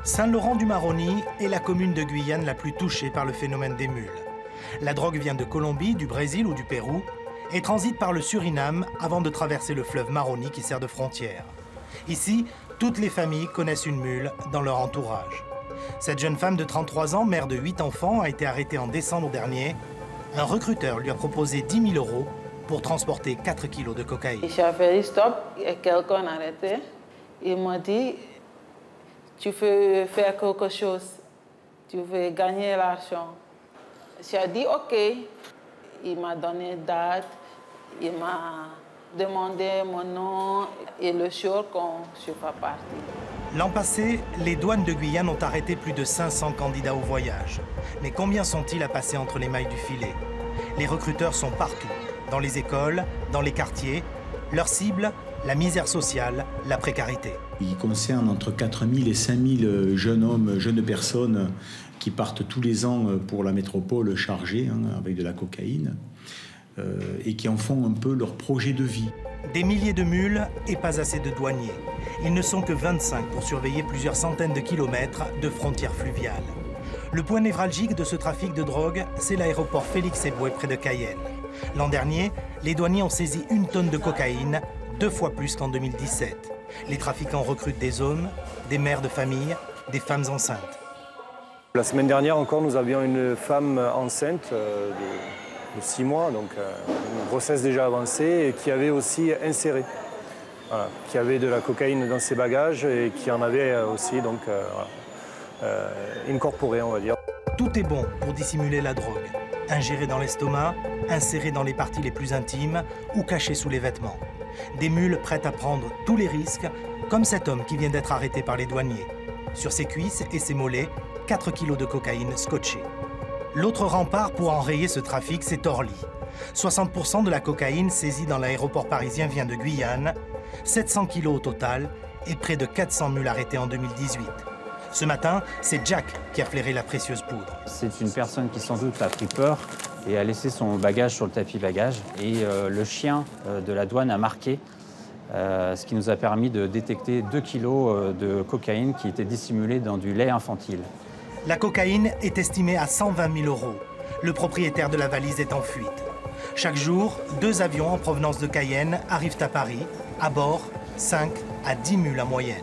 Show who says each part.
Speaker 1: Saint-Laurent-du-Maroni est la commune de Guyane la plus touchée par le phénomène des mules. La drogue vient de Colombie, du Brésil ou du Pérou et transite par le Suriname avant de traverser le fleuve Maroni qui sert de frontière. Ici, toutes les familles connaissent une mule dans leur entourage. Cette jeune femme de 33 ans, mère de 8 enfants, a été arrêtée en décembre dernier. Un recruteur lui a proposé 10 000 € pour transporter 4 kilos de cocaïne.
Speaker 2: J'ai fait stop et quelqu'un m'a arrêté. Il m'a dit, tu veux faire quelque chose, tu veux gagner l'argent. J'ai dit OK. Il m'a donné une date, il m'a demandé mon nom et le jour quand je suis partie.
Speaker 1: L'an passé, les douanes de Guyane ont arrêté plus de 500 candidats au voyage. Mais combien sont-ils à passer entre les mailles du filet? Les recruteurs sont partout, dans les écoles, dans les quartiers. Leur cible, la misère sociale, la précarité.
Speaker 3: Il concerne entre 4 000 et 5 000 jeunes hommes, jeunes personnes qui partent tous les ans pour la métropole chargée avec de la cocaïne et qui en font un peu leur projet de vie.
Speaker 1: Des milliers de mules et pas assez de douaniers. Ils ne sont que 25 pour surveiller plusieurs centaines de kilomètres de frontières fluviales. Le point névralgique de ce trafic de drogue, c'est l'aéroport Félix-Éboué près de Cayenne. L'an dernier, les douaniers ont saisi 1 tonne de cocaïne, 2 fois plus qu'en 2017. Les trafiquants recrutent des hommes, des mères de famille, des femmes enceintes.
Speaker 4: La semaine dernière encore, nous avions une femme enceinte de 6 mois, donc une grossesse déjà avancée, et qui avait aussi inséré, voilà, qui avait de la cocaïne dans ses bagages et qui en avait aussi donc incorporé, on va dire.
Speaker 1: Tout est bon pour dissimuler la drogue. Ingérée dans l'estomac, insérée dans les parties les plus intimes ou cachée sous les vêtements. Des mules prêtes à prendre tous les risques, comme cet homme qui vient d'être arrêté par les douaniers. Sur ses cuisses et ses mollets, 4 kilos de cocaïne scotchée. L'autre rempart pour enrayer ce trafic, c'est Orly. 60% de la cocaïne saisie dans l'aéroport parisien vient de Guyane, 700 kilos au total et près de 400 mules arrêtées en 2018. Ce matin, c'est Jack qui a flairé la précieuse poudre.
Speaker 5: C'est une personne qui sans doute a pris peur et a laissé son bagage sur le tapis bagage. Et le chien de la douane a marqué, ce qui nous a permis de détecter 2 kilos de cocaïne qui était dissimulée dans du lait infantile.
Speaker 1: La cocaïne est estimée à 120 000 €. Le propriétaire de la valise est en fuite. Chaque jour, 2 avions en provenance de Cayenne arrivent à Paris. À bord, 5 à 10 mules en moyenne.